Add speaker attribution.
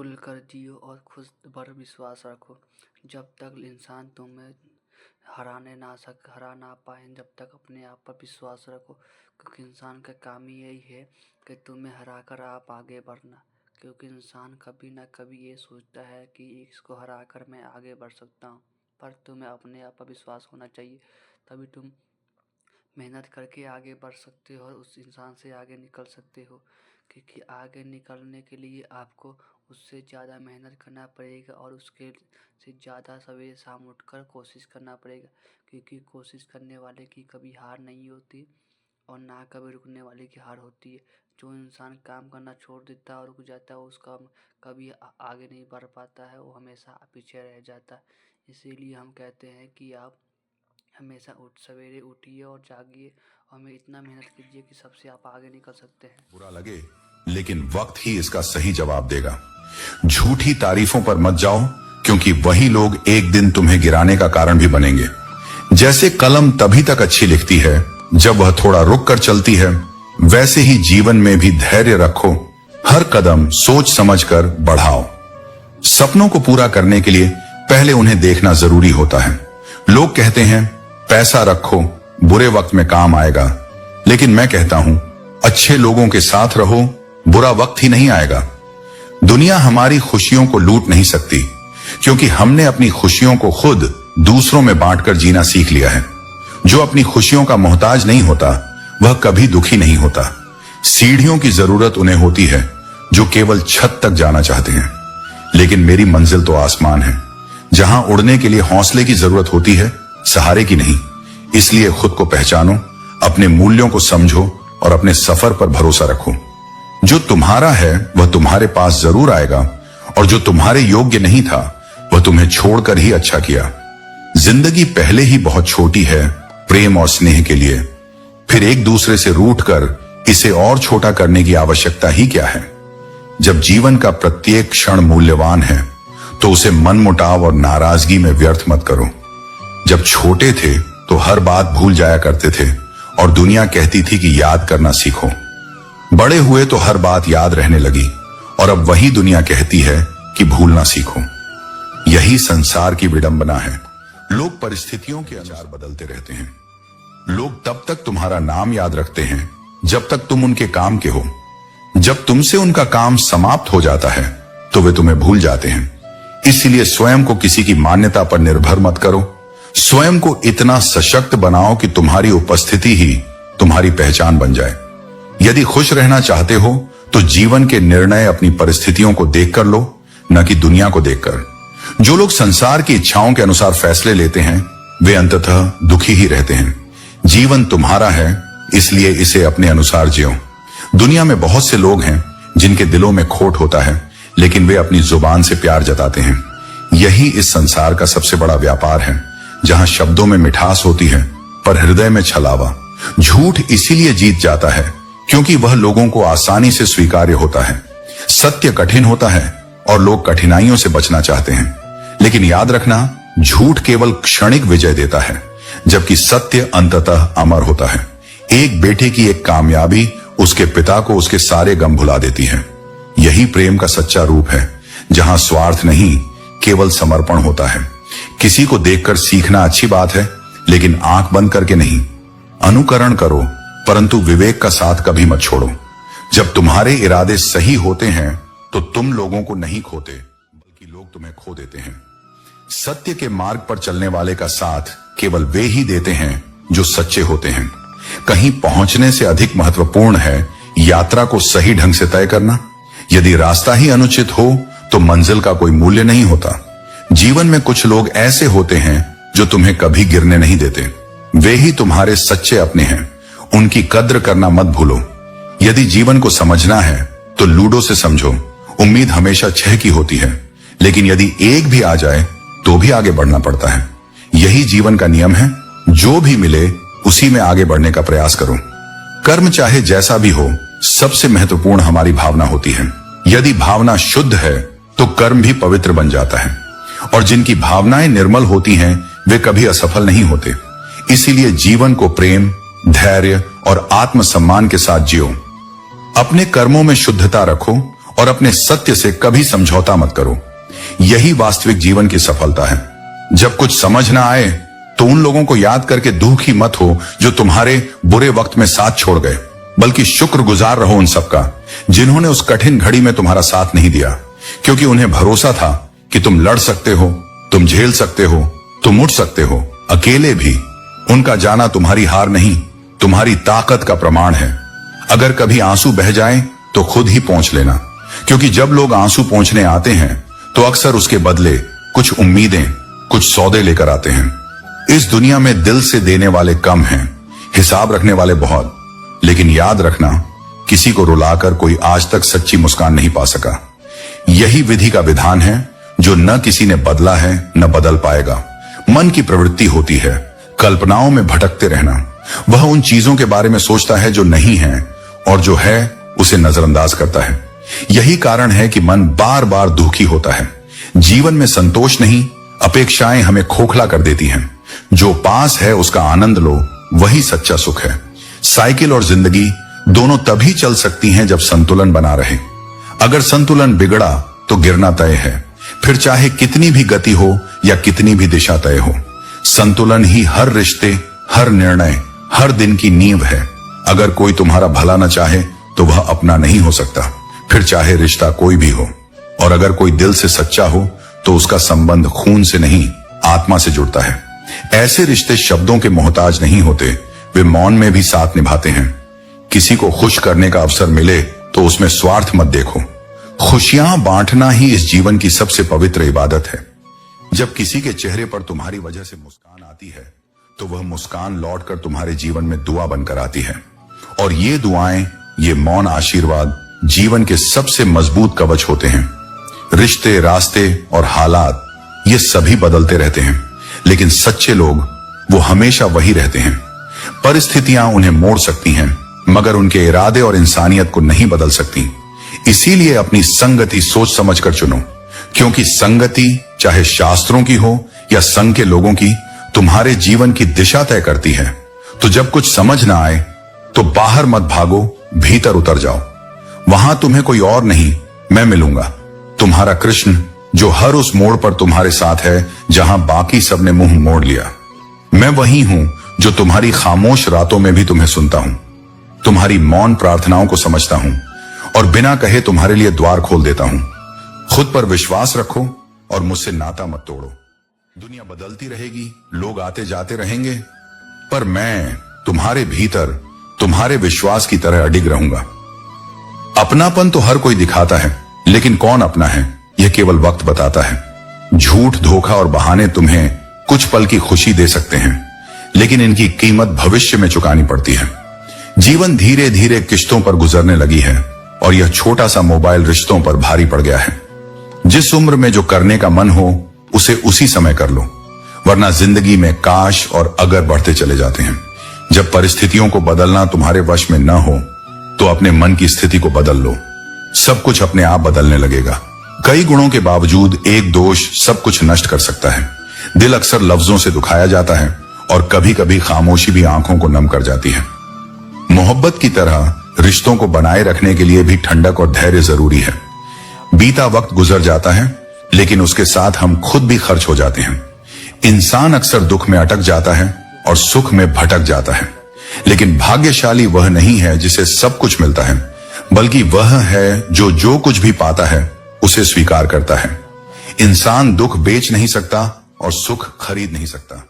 Speaker 1: खुलकर जियो और खुद पर विश्वास रखो। जब तक इंसान तुम्हें हरा ना पाए, जब तक अपने आप पर विश्वास रखो, क्योंकि इंसान का काम ही यही है कि तुम्हें हरा कर आप आगे बढ़ना। क्योंकि इंसान कभी ना कभी ये सोचता है कि इसको हरा कर मैं आगे बढ़ सकता हूँ, पर तुम्हें अपने आप पर विश्वास होना चाहिए, तभी तुम मेहनत करके आगे बढ़ सकते हो और उस इंसान से आगे निकल सकते हो। क्योंकि आगे निकलने के लिए आपको उससे ज़्यादा मेहनत करना पड़ेगा और उसके से ज़्यादा सवेरे शाम उठकर कोशिश करना पड़ेगा। क्योंकि कोशिश करने वाले की कभी हार नहीं होती और ना कभी रुकने वाले की हार होती है। जो इंसान काम करना छोड़ देता है और रुक जाता है, उसका कभी आगे नहीं बढ़ पाता है, वो हमेशा पीछे रह जाता है। इसीलिए हम कहते हैं कि आप हमेशा सवेरे उठिए और जागिए और हमें इतना मेहनत कीजिए कि सबसे आप आगे निकल सकते हैं।
Speaker 2: बुरा लगे, लेकिन वक्त ही इसका सही जवाब देगा। झूठी तारीफों पर मत जाओ, क्योंकि वही लोग एक दिन तुम्हें गिराने का कारण भी बनेंगे। जैसे कलम तभी तक अच्छी लिखती है जब वह थोड़ा रुक कर चलती है, वैसे ही जीवन में भी धैर्य रखो। हर कदम सोच समझकर बढ़ाओ। सपनों को पूरा करने के लिए पहले उन्हें देखना जरूरी होता है। लोग कहते हैं पैसा रखो, बुरे वक्त में काम आएगा, लेकिन मैं कहता हूं अच्छे लोगों के साथ रहो, बुरा वक्त ही नहीं आएगा। दुनिया हमारी खुशियों को लूट नहीं सकती, क्योंकि हमने अपनी खुशियों को खुद दूसरों में बांटकर जीना सीख लिया है। जो अपनी खुशियों का मोहताज नहीं होता, वह कभी दुखी नहीं होता। सीढ़ियों की जरूरत उन्हें होती है जो केवल छत तक जाना चाहते हैं, लेकिन मेरी मंजिल तो आसमान है, जहां उड़ने के लिए हौसले की जरूरत होती है, सहारे की नहीं। इसलिए खुद को पहचानो, अपने मूल्यों को समझो और अपने सफर पर भरोसा रखो। जो तुम्हारा है वह तुम्हारे पास जरूर आएगा, और जो तुम्हारे योग्य नहीं था वह तुम्हें छोड़कर ही अच्छा किया। जिंदगी पहले ही बहुत छोटी है प्रेम और स्नेह के लिए, फिर एक दूसरे से रूठकर इसे और छोटा करने की आवश्यकता ही क्या है। जब जीवन का प्रत्येक क्षण मूल्यवान है, तो उसे मनमुटाव और नाराजगी में व्यर्थ मत करो। जब छोटे थे तो हर बात भूल जाया करते थे और दुनिया कहती थी कि याद करना सीखो। बड़े हुए तो हर बात याद रहने लगी और अब वही दुनिया कहती है कि भूलना सीखो। यही संसार की विडंबना है। लोग परिस्थितियों के अनुसार बदलते रहते हैं। लोग तब तक तुम्हारा नाम याद रखते हैं जब तक तुम उनके काम के हो। जब तुमसे उनका काम समाप्त हो जाता है तो वे तुम्हें भूल जाते हैं। इसलिए स्वयं को किसी की मान्यता पर निर्भर मत करो। स्वयं को इतना सशक्त बनाओ कि तुम्हारी उपस्थिति ही तुम्हारी पहचान बन जाए। यदि खुश रहना चाहते हो तो जीवन के निर्णय अपनी परिस्थितियों को देखकर लो, न कि दुनिया को देखकर। जो लोग संसार की इच्छाओं के अनुसार फैसले लेते हैं, वे अंततः दुखी ही रहते हैं। जीवन तुम्हारा है, इसलिए इसे अपने अनुसार जियो। दुनिया में बहुत से लोग हैं जिनके दिलों में खोट होता है, लेकिन वे अपनी जुबान से प्यार जताते हैं। यही इस संसार का सबसे बड़ा व्यापार है, जहां शब्दों में मिठास होती है पर हृदय में छलावा। झूठ इसीलिए जीत जाता है क्योंकि वह लोगों को आसानी से स्वीकार्य होता है। सत्य कठिन होता है और लोग कठिनाइयों से बचना चाहते हैं। लेकिन याद रखना, झूठ केवल क्षणिक विजय देता है, जबकि सत्य अंततः अमर होता है। एक बेटे की एक कामयाबी उसके पिता को उसके सारे गम भुला देती है। यही प्रेम का सच्चा रूप है, जहां स्वार्थ नहीं केवल समर्पण होता है। किसी को देखकर सीखना अच्छी बात है, लेकिन आंख बंद करके नहीं। अनुकरण करो, परंतु विवेक का साथ कभी मत छोड़ो। जब तुम्हारे इरादे सही होते हैं तो तुम लोगों को नहीं खोते, बल्कि लोग तुम्हें खो देते हैं। सत्य के मार्ग पर चलने वाले का साथ केवल वे ही देते हैं जो सच्चे होते हैं। कहीं पहुंचने से अधिक महत्वपूर्ण है यात्रा को सही ढंग से तय करना। यदि रास्ता ही अनुचित हो तो मंजिल का कोई मूल्य नहीं होता। जीवन में कुछ लोग ऐसे होते हैं जो तुम्हें कभी गिरने नहीं देते। वे ही तुम्हारे सच्चे अपने हैं। उनकी कद्र करना मत भूलो। यदि जीवन को समझना है तो लूडो से समझो। उम्मीद हमेशा 6 की होती है, लेकिन यदि एक भी आ जाए तो भी आगे बढ़ना पड़ता है। यही जीवन का नियम है। जो भी मिले उसी में आगे बढ़ने का प्रयास करो। कर्म चाहे जैसा भी हो, सबसे महत्वपूर्ण हमारी भावना होती है। यदि भावना शुद्ध है तो कर्म भी पवित्र बन जाता है, और जिनकी भावनाएं निर्मल होती हैं वे कभी असफल नहीं होते। इसीलिए जीवन को प्रेम, धैर्य और आत्मसम्मान के साथ जियो। अपने कर्मों में शुद्धता रखो और अपने सत्य से कभी समझौता मत करो। यही वास्तविक जीवन की सफलता है। जब कुछ समझ ना आए तो उन लोगों को याद करके दुखी मत हो जो तुम्हारे बुरे वक्त में साथ छोड़ गए, बल्कि शुक्रगुजार रहो उन सबका जिन्होंने उस कठिन घड़ी में तुम्हारा साथ नहीं दिया, क्योंकि उन्हें भरोसा था कि तुम लड़ सकते हो, तुम झेल सकते हो, तुम उठ सकते हो अकेले भी। उनका जाना तुम्हारी हार नहीं, तुम्हारी ताकत का प्रमाण है। अगर कभी आंसू बह जाए तो खुद ही पहुंच लेना, क्योंकि जब लोग आंसू पहुंचने आते हैं तो अक्सर उसके बदले कुछ उम्मीदें, कुछ सौदे लेकर आते हैं। इस दुनिया में दिल से देने वाले कम हैं, हिसाब रखने वाले बहुत। लेकिन याद रखना, किसी को रुलाकर कोई आज तक सच्ची मुस्कान नहीं पा सका। यही विधि का विधान है जो न किसी ने बदला है न बदल पाएगा। मन की प्रवृत्ति होती है कल्पनाओं में भटकते रहना। वह उन चीजों के बारे में सोचता है जो नहीं है, और जो है उसे नजरअंदाज करता है। यही कारण है कि मन बार बार दुखी होता है। जीवन में संतोष नहीं, अपेक्षाएं हमें खोखला कर देती हैं। जो पास है उसका आनंद लो, वही सच्चा सुख है। साइकिल और जिंदगी दोनों तभी चल सकती हैं जब संतुलन बना रहे। अगर संतुलन बिगड़ा तो गिरना तय है, फिर चाहे कितनी भी गति हो या कितनी भी दिशा तय हो। संतुलन ही हर रिश्ते, हर निर्णय, हर दिन की नींव है। अगर कोई तुम्हारा भला न चाहे तो वह अपना नहीं हो सकता, फिर चाहे रिश्ता कोई भी हो। और अगर कोई दिल से सच्चा हो तो उसका संबंध खून से नहीं, आत्मा से जुड़ता है। ऐसे रिश्ते शब्दों के मोहताज नहीं होते, वे मौन में भी साथ निभाते हैं। किसी को खुश करने का अवसर मिले तो उसमें स्वार्थ मत देखो। खुशियां बांटना ही इस जीवन की सबसे पवित्र इबादत है। जब किसी के चेहरे पर तुम्हारी वजह से मुस्कान आती है तो वह मुस्कान लौटकर तुम्हारे जीवन में दुआ बनकर आती है। और ये दुआएं, ये मौन आशीर्वाद जीवन के सबसे मजबूत कवच होते हैं। रिश्ते, रास्ते और हालात ये सभी बदलते रहते हैं, लेकिन सच्चे लोग वो हमेशा वही रहते हैं। परिस्थितियां उन्हें मोड़ सकती हैं, मगर उनके इरादे और इंसानियत को नहीं बदल सकती। इसीलिए अपनी संगति सोच समझकर चुनो, क्योंकि संगति चाहे शास्त्रों की हो या संघ के लोगों की, तुम्हारे जीवन की दिशा तय करती है। तो जब कुछ समझ ना आए तो बाहर मत भागो, भीतर उतर जाओ। वहां तुम्हें कोई और नहीं, मैं मिलूंगा, तुम्हारा कृष्ण, जो हर उस मोड़ पर तुम्हारे साथ है जहां बाकी सबने मुंह मोड़ लिया। मैं वही हूं जो तुम्हारी खामोश रातों में भी तुम्हें सुनता हूं, तुम्हारी मौन प्रार्थनाओं को समझता हूं और बिना कहे तुम्हारे लिए द्वार खोल देता हूं। खुद पर विश्वास रखो और मुझसे नाता मत तोड़ो। दुनिया बदलती रहेगी, लोग आते जाते रहेंगे, पर मैं तुम्हारे भीतर तुम्हारे विश्वास की तरह अडिग रहूंगा। अपनापन तो हर कोई दिखाता है, लेकिन कौन अपना है यह केवल वक्त बताता है। झूठ, धोखा और बहाने तुम्हें कुछ पल की खुशी दे सकते हैं, लेकिन इनकी कीमत भविष्य में चुकानी पड़ती है। जीवन धीरे धीरे किश्तों पर गुजरने लगी है और यह छोटा सा मोबाइल रिश्तों पर भारी पड़ गया है। जिस उम्र में जो करने का मन हो उसे उसी समय कर लो, वरना जिंदगी में काश और अगर बढ़ते चले जाते हैं। जब परिस्थितियों को बदलना तुम्हारे वश में न हो तो अपने मन की स्थिति को बदल लो, सब कुछ अपने आप बदलने लगेगा। कई गुणों के बावजूद एक दोष सब कुछ नष्ट कर सकता है। दिल अक्सर लफ्जों से दुखाया जाता है और कभी कभी खामोशी भी आंखों को नम कर जाती है। मोहब्बत की तरह रिश्तों को बनाए रखने के लिए भी ठंडक और धैर्य जरूरी है। बीता वक्त गुजर जाता है, लेकिन उसके साथ हम खुद भी खर्च हो जाते हैं। इंसान अक्सर दुख में अटक जाता है और सुख में भटक जाता है, लेकिन भाग्यशाली वह नहीं है जिसे सब कुछ मिलता है, बल्कि वह है जो कुछ भी पाता है उसे स्वीकार करता है। इंसान दुख बेच नहीं सकता और सुख खरीद नहीं सकता।